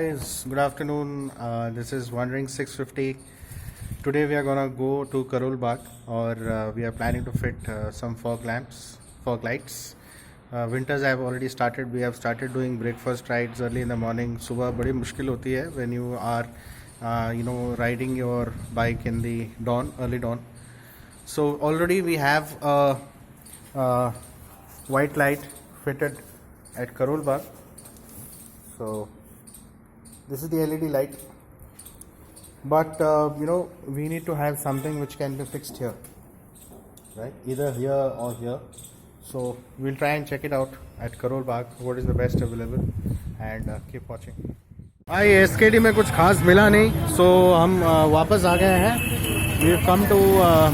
guys, good afternoon. This is Wandering 650. Today we are gonna go to Karol Bagh, or we are planning to fit some fog lights. Winters have already started. We have started doing breakfast rides early in the morning. सुबह बड़ी मुश्किल होती है when you are, riding your bike in the dawn, early dawn. So already we have a white light fitted at Karol Bagh. So this is the LED light, but we need to have something which can be fixed here, right? Either here or here. So we'll try and check it out at Karol Bagh, what is the best available, and keep watching. भाई SKD में कुछ खास मिला नहीं, so हम वापस आ गए हैं. We've come to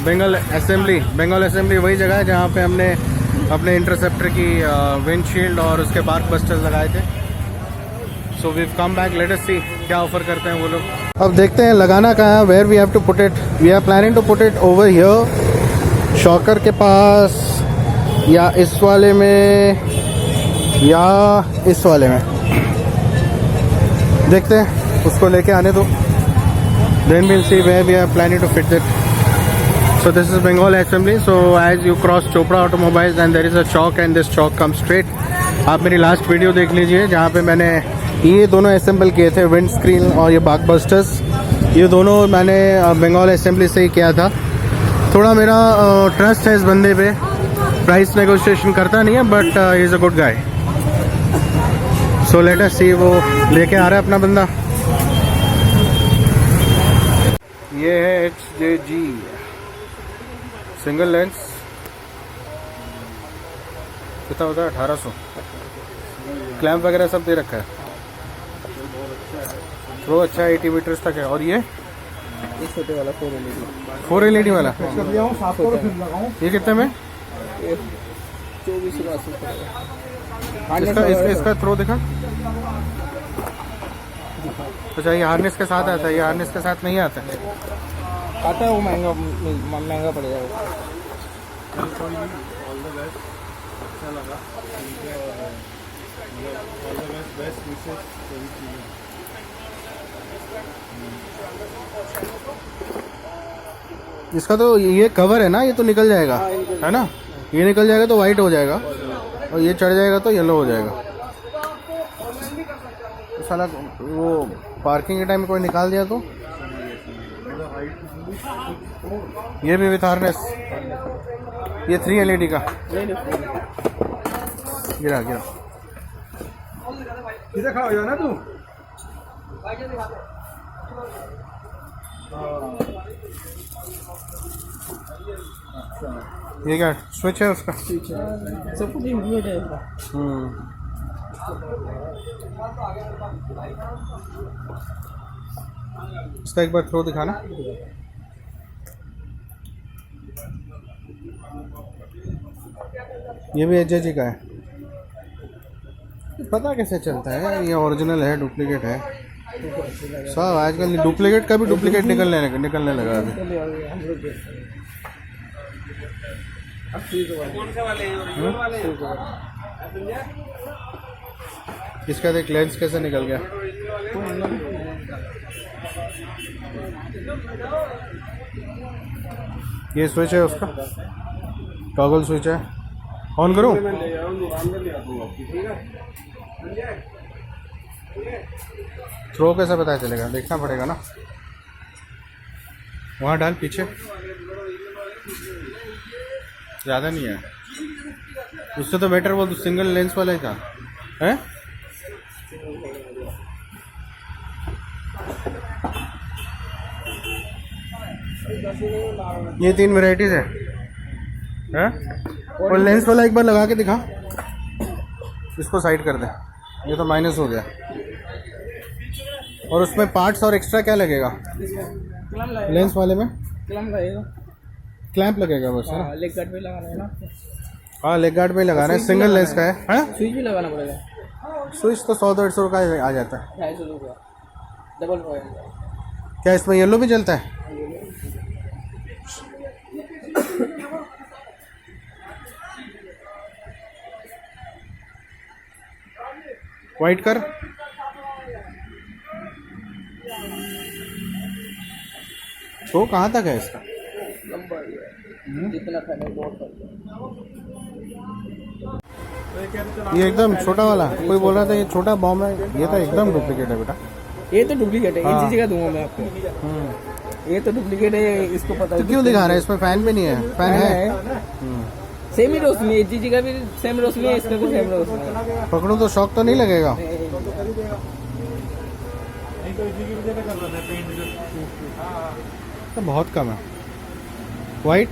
Bengal Assembly. Bengal Assembly वही जगह है जहाँ पे हमने अपने इंटरसेप्टर की विंडशील्ड और उसके बार्क बस्टर्स लगाए थे. So we've come back. Let us see क्या ऑफर करते हैं वो लोग. अब देखते हैं लगाना कहाँ है. Where we have to put it? We are planning to put it over here, shocker के पास, या इस वाले में, या इस वाले में. देखते हैं, उसको लेके आने दो. Then we'll see where we are planning to fit it. So this is Bengal Assembly. So as you cross Chopra Automobiles and there is a chalk and this chalk comes straight. आप मेरी last video देख लीजिए जहाँ पे मैंने ये दोनों assemble किए थे, विंड स्क्रीन और ये बार्क बस्टर्स. ये दोनों मैंने बंगाल असेंबली से ही किया था. थोड़ा मेरा ट्रस्ट है इस बंदे पे. प्राइस नेगोशिएशन करता नहीं है, but he is a good guy. So let us see वो लेके आ रहा है अपना बंदा. ये है HJG सिंगल लेंस. कितना होता है? 1800. क्लैम्प वगैरह सब दे रखा है. थ्रो अच्छा है, 80 मीटर्स तक है. और ये छोटे वाला 4 LED वाला ये कितने में? 24 इसका थ्रो दिखा. अच्छा, ये हार्नेस के साथ आता है. ये हार्नेस के साथ नहीं आता है. आता है वो महंगा पड़ेगा वो. इसका तो ये कवर है ना, ये तो निकल जाएगा, है ना. ये निकल जाएगा तो वाइट हो जाएगा, और ये चढ़ जाएगा तो येलो हो जाएगा. तो साला वो पार्किंग के टाइम में कोई निकाल दिया तो. ये भी विथ हार्नेस. ये 3 LED का. गिरा किधर खड़ा हो जाना तू. ये क्या स्विच है उसका? सब कुछ इंक्लूड है इसका. इसका एक बार थ्रो दिखाना. ये भी HJG का है. पता कैसे चलता है ये ओरिजिनल है डुप्लीकेट है? सब आजकल डुप्लीकेट का भी डुप्लीकेट निकलने लगा अभी. इसका देख लेंस कैसे निकल गया. ये स्विच है उसका, टॉगल स्विच है. ऑन करूं? थ्रो कैसे पता चलेगा? देखना पड़ेगा ना. वहाँ डाल पीछे, ज़्यादा नहीं है. उससे तो बेटर वो सिंगल लेंस वाला ही था, है? ये 3 वेराइटीज है, और लेंस वाला एक बार लगा के दिखा. इसको साइड कर दे. ये तो माइनस हो गया. और उसमें पार्ट्स और एक्स्ट्रा क्या लगेगा लेंस वाले में? क्लैंप लगेगा बस, है ना. लेग गार्ड पे लगाना है ना. हाँ, लेग गार्ड पे लगाना है. सिंगल लेंस का है. स्विच भी लगाना पड़ेगा. स्विच तो 100-150 का आ जाता है. 250 रुपया डबल कॉइल. क्या इसमें येलो भी जलता है? वाइट कर. तो कहाँ तक है इसका? लंबा ही है, जितना खाने बहुत है। ये एकदम छोटा वाला, कोई बोल रहा था ये छोटा बॉम्ब है, ये तो एकदम डुप्लीकेट है बेटा। ये तो डुप्लीकेट है, हाँ। इंची का दूंगा मैं आपको। ये तो डुप्लीकेट है, इसको पता तो क्यों दिखा रहा है? इसमें फैन भी नहीं है। फैन है सेम ही रोशनी है, इंची का भी सेम रोशनी है, इसका भी सेम रोशनी है। पकड़ूं तो शॉक तो नहीं लगेगा? तो बहुत कम है। वाइट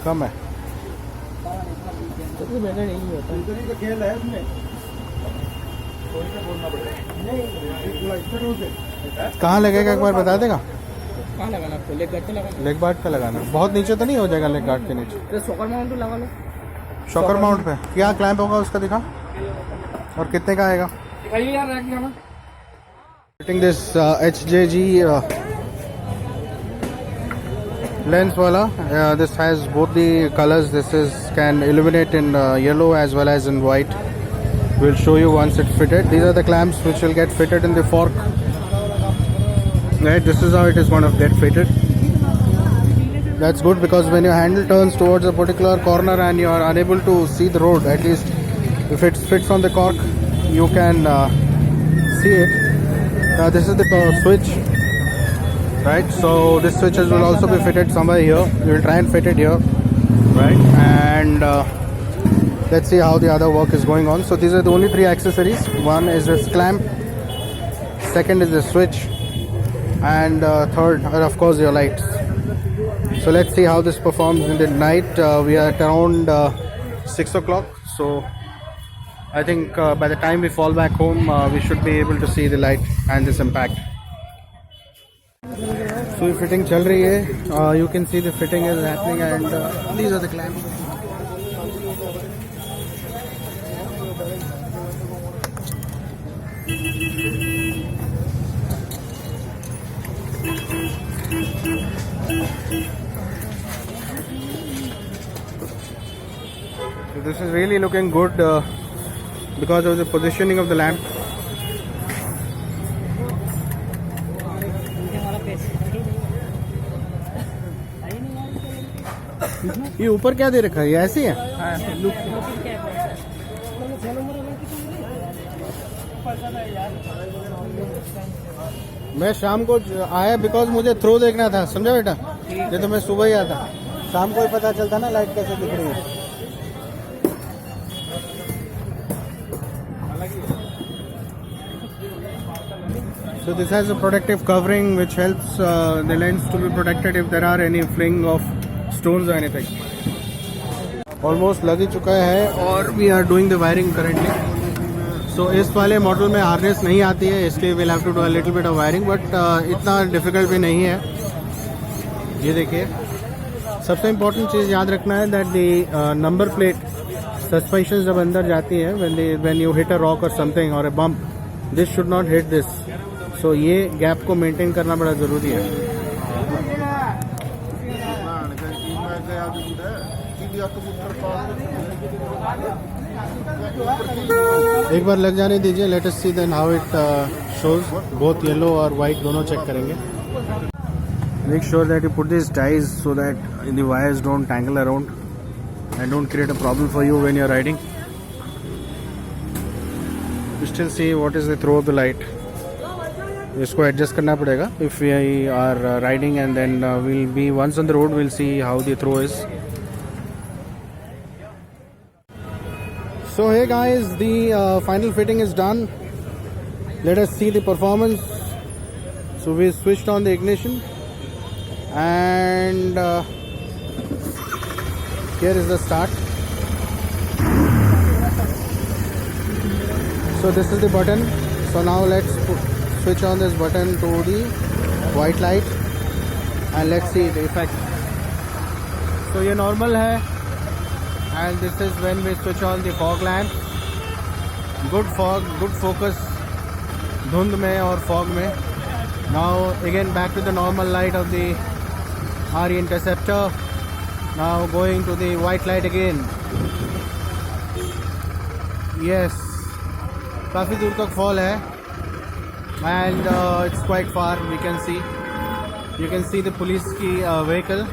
कम है। तो मैंने नहीं होता खेल है उसमें। कहाँ लगेगा एक बार बता देगा? कहाँ लगाना आपको? लेग गार्ड पे लगाना। लेग गार्ड पे लगाना। बहुत नीचे तो नहीं हो जाएगा लेग गार्ड के नीचे? तो सॉकर माउंट लगा लो। शॉकर माउंट पे क्या क्लैंप होगा उसका दिखा, और कितने का आएगा? दिखाइए यार, रख दिया ना। Fitting this HJG lens wala. This has both the colors. This is can illuminate in yellow as well as in white. We'll show you once it's fitted. These are the clamps which will get fitted in the fork. Right, this is how it is going to get fitted. That's good because when your handle turns towards a particular corner and you are unable to see the road, at least if it fits on the cork, you can see it. This is the switch, right? So this switches will also be fitted somewhere here. We will try and fit it here, right? And let's see how the other work is going on. So these are the only three accessories. One is this clamp, second is the switch, and third are of course your lights. So let's see how this performs in the night. We are at around 6 o'clock, so I think by the time we fall back home, we should be able to see the light and this impact. So fitting chal rahi hai. You can see the fitting is happening, and these are the clamps. So this is really looking good because of the positioning of the lamp. ये ऊपर क्या दे रखा है? ये ऐसी है? मैं शाम को आया बिकॉज मुझे थ्रो देखना था, समझा बेटा? ये तो मैं सुबह ही आता, शाम को ही पता चलता ना लाइट कैसे दिख रही है। So this has a protective covering which helps the lens to be protected if there are any fling of stones or anything. Almost लग ही चुका है और we are doing the wiring currently. So इस वाले मॉडल में harness नहीं आती है, इसलिए we'll have to do a little bit of wiring, but इतना डिफिकल्ट भी नहीं है। ये देखिए, सबसे इम्पोर्टेंट चीज़ याद रखना है that the number plate suspension जब अंदर जाती है when you hit a rock or something or a bump, this should not hit this. So ये गैप को मेंटेन करना बड़ा ज़रूरी है। एक बार लग जाने दीजिए, let us see then how it shows. Both yellow और वाइट दोनों चेक करेंगे। Make sure that you put this dies so that the wires don't tangle around and don't create a problem for you when you are riding. You still see what is the throw of the light. इसको adjust करना पड़ेगा if we are riding and then will be once on the road will see how the throw is. So hey guys, the final fitting is done. Let us see the performance. So we switched on the ignition and here is the start. So this is the button. So now let's switch on this button to the white light and let's see the effect. So ये normal है. And this is when we switch on the fog lamp. Good fog, good focus धुंध में और fog में. Now again back to the normal light of the RE Interceptor. Now going to the white light again. Yes, काफ़ी दूर तक fall है and it's quite far. We can see. You can see the police vehicle.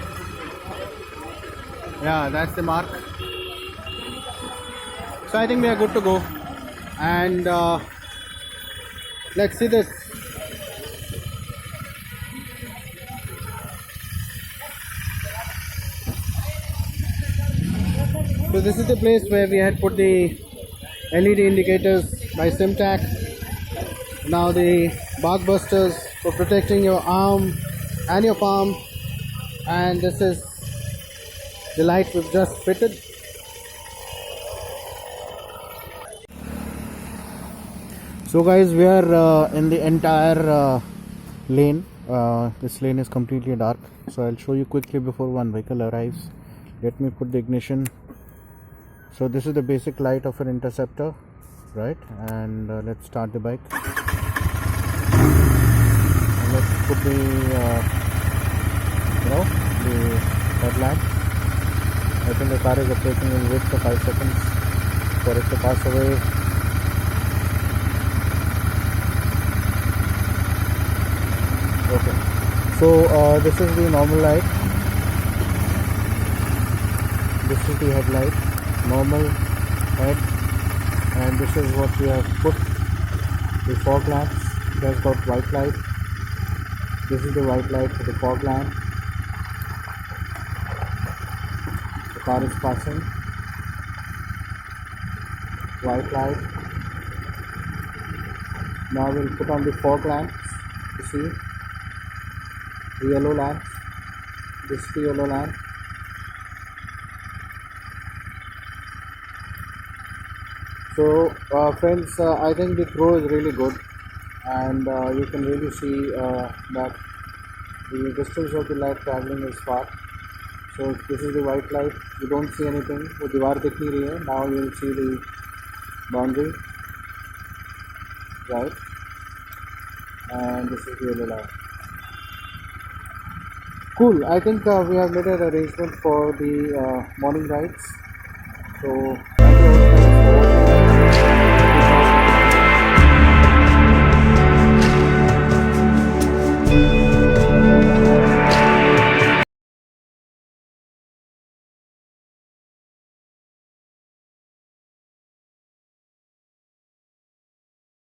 Yeah, that's the mark. So I think we are good to go. And let's see this. So this is the place where we had put the LED indicators by Simtac. Now the bark busters for protecting your arm and your palm, and this is the light we've just fitted. So guys, we are in the entire lane. This lane is completely dark, so I'll show you quickly before one vehicle arrives. Let me put the ignition. So this is the basic light of an interceptor, right? And let's start the bike. And let's put the the headlamp. I think the car is approaching. We'll wait for 5 seconds for it to pass away. Okay, so this is the normal light. This is the headlight, normal head, and this is what we have put. The fog lamps, it has got white light. This is the white light for the fog lamp. The car is passing. White light. Now we'll put on the fog lamps. You see the yellow lamps. This is the yellow lamp. So friends, I think the throw is really good, and you can really see that the distance of the light traveling is far. So this is the white light. You don't see anything. वो दीवार दिख नहीं रही है. Now you will see the boundary, right? And this is the yellow light. Cool. I think we have made an arrangement for the morning rides. So